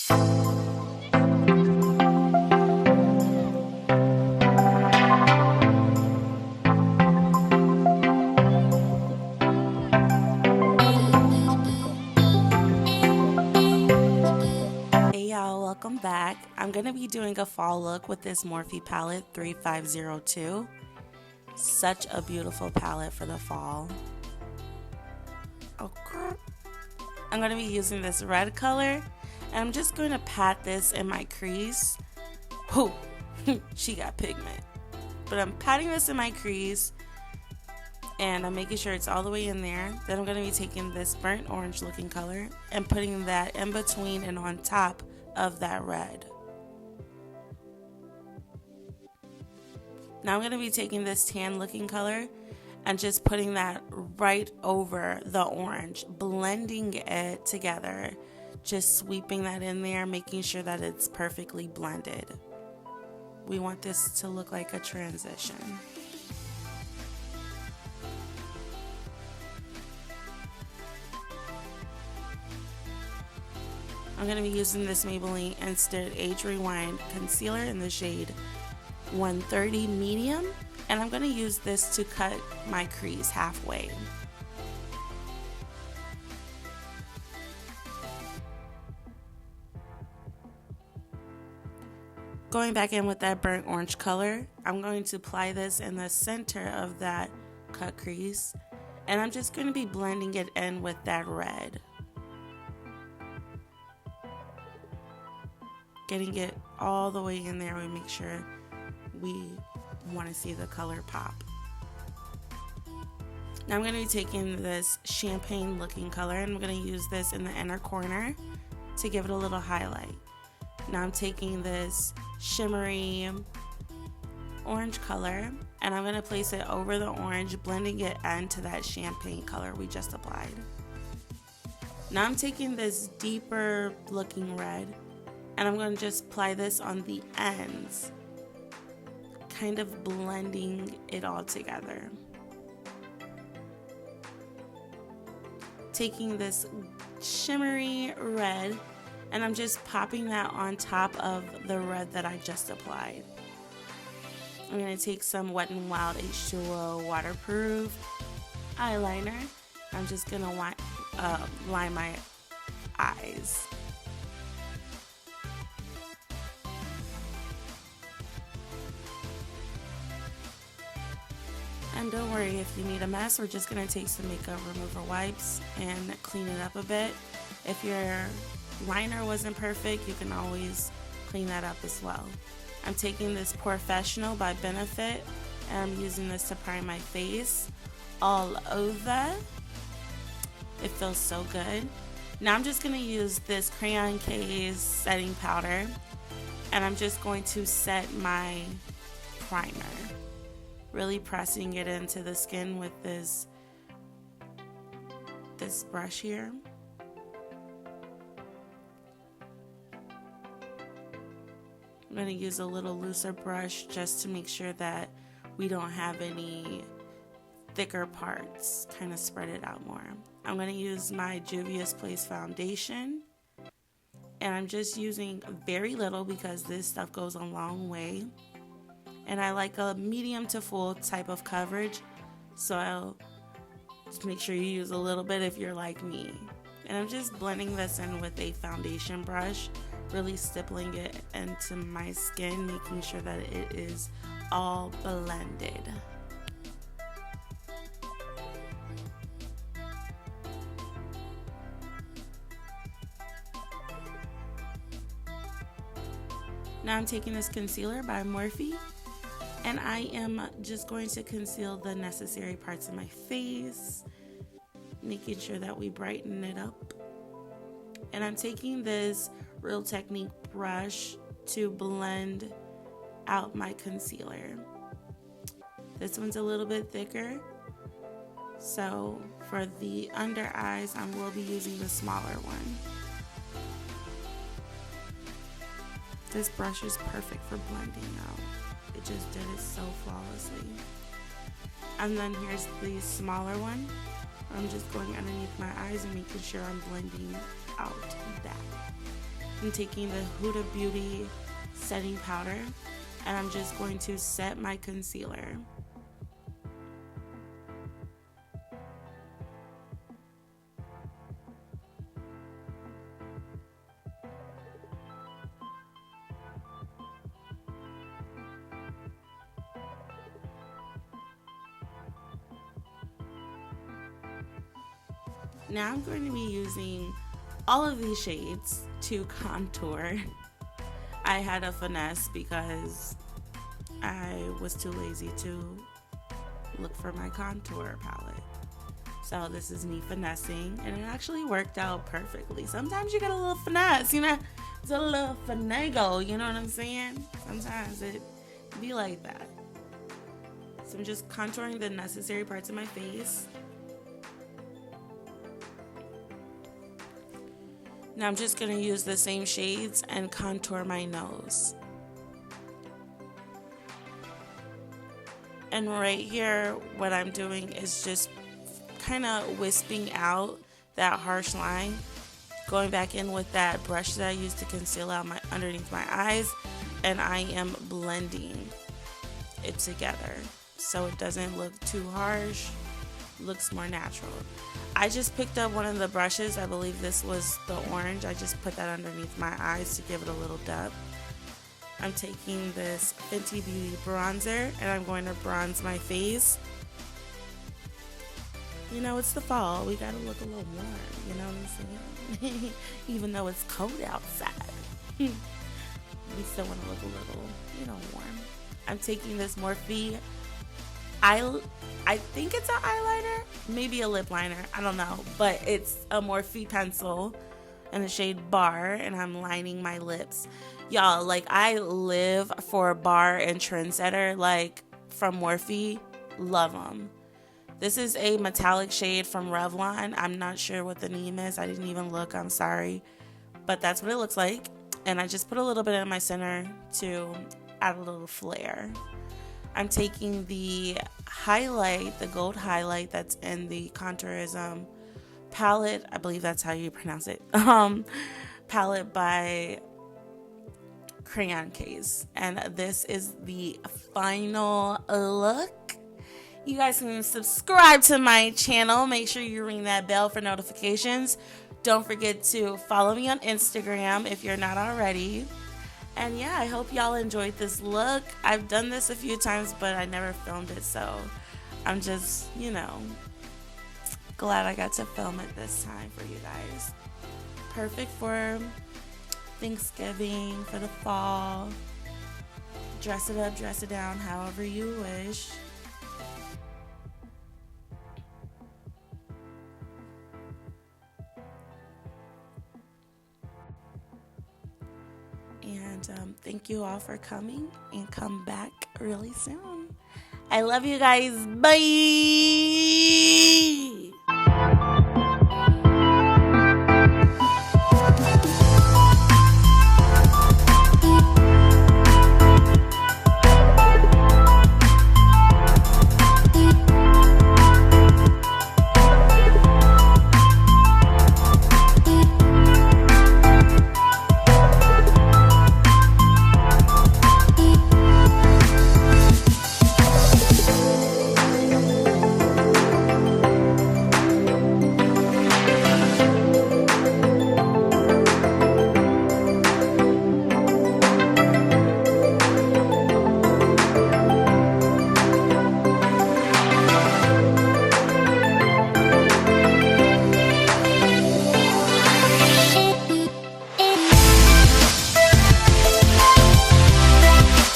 Hey y'all, welcome back. I'm going to be doing a fall look with this Morphe palette 3502. Such a beautiful palette for the fall. Okay. I'm going to be using this red color, and I'm just going to pat this in my crease. Whew, she got pigment. But I'm patting this in my crease, and I'm making sure it's all the way in there. Then I'm going to be taking this burnt orange looking color and putting that in between and on top of that red. Now I'm going to be taking this tan looking color and just putting that right over the orange, blending it together, just sweeping that in there, making sure that it's perfectly blended. We want this to look like a transition. I'm going to be using this Maybelline Instant Age Rewind Concealer in the shade 130 Medium, and I'm going to use this to cut my crease halfway. Going back in with that burnt orange color, I'm going to apply this in the center of that cut crease, and I'm just going to be blending it in with that red. Getting it all the way in there, we make sure we want to see the color pop. Now I'm going to be taking this champagne looking color, and I'm going to use this in the inner corner to give it a little highlight. Now I'm taking this shimmery orange color, and I'm going to place it over the orange, blending it into that champagne color we just applied. Now I'm taking this deeper looking red, and I'm going to just apply this on the ends, kind of blending it all together. Taking this shimmery red, and I'm just popping that on top of the red that I just applied. I'm going to take some Wet n Wild H2O waterproof eyeliner. I'm just going to line my eyes. And don't worry if you need a mess, we're just going to take some makeup remover wipes and clean it up a bit. If your liner wasn't perfect, you can always clean that up as well. I'm taking this Professional by Benefit, and I'm using this to prime my face all over. It feels so good. Now I'm just going to use this Crayon Case setting powder, and I'm just going to set my primer. Really pressing it into the skin with this brush here. I'm going to use a little looser brush just to make sure that we don't have any thicker parts, kind of spread it out more. I'm going to use my Juvia's Place foundation, and I'm just using very little because this stuff goes a long way. And I like a medium to full type of coverage, so I'll just make sure you use a little bit if you're like me. And I'm just blending this in with a foundation brush, really stippling it into my skin, making sure that it is all blended. Now I'm taking this concealer by Morphe, and I am just going to conceal the necessary parts of my face, making sure that we brighten it up. And I'm taking this Real Technique brush to blend out my concealer. This one's a little bit thicker, so for the under eyes, I will be using the smaller one. This brush is perfect for blending out. It just did it so flawlessly. And then here's the smaller one. I'm just going underneath my eyes and making sure I'm blending out that. I'm taking the Huda Beauty setting powder, and I'm just going to set my concealer. Now I'm going to be using all of these shades to contour. I had a finesse because I was too lazy to look for my contour palette. So this is me finessing, and it actually worked out perfectly. Sometimes you get a little finesse, you know, it's a little finagle, you know what I'm saying? Sometimes it be like that. So I'm just contouring the necessary parts of my face. Now I'm just going to use the same shades and contour my nose. And right here, what I'm doing is just kind of wisping out that harsh line. Going back in with that brush that I used to conceal out underneath my eyes. And I am blending it together so it doesn't look too harsh. Looks more natural. I just picked up one of the brushes. I believe this was the orange. I just put that underneath my eyes to give it a little depth. I'm taking this Fenty Beauty bronzer and I'm going to bronze my face. You know, it's the fall. We gotta look a little warm, you know what I'm saying? Even though it's cold outside. We still want to look a little, you know, warm. I'm taking this Morphe I think it's an eyeliner, maybe a lip liner, I don't know, but it's a Morphe pencil in the shade Bar, and I'm lining my lips. Y'all, like, I live for Bar and Trendsetter, like, from Morphe. Love them. This is a metallic shade from Revlon. I'm not sure what the name is. I didn't even look. I'm sorry. But that's what it looks like. And I just put a little bit in my center to add a little flair. I'm taking the highlight, the gold highlight that's in the Contourism palette. I believe that's how you pronounce it. Palette by Crayon Case. And this is the final look. You guys can subscribe to my channel. Make sure you ring that bell for notifications. Don't forget to follow me on Instagram if you're not already. And yeah, I hope y'all enjoyed this look. I've done this a few times, but I never filmed it, so I'm just, you know, glad I got to film it this time for you guys. Perfect for Thanksgiving, for the fall. Dress it up, dress it down, however you wish. And thank you all for coming, and come back really soon. I love you guys. Bye.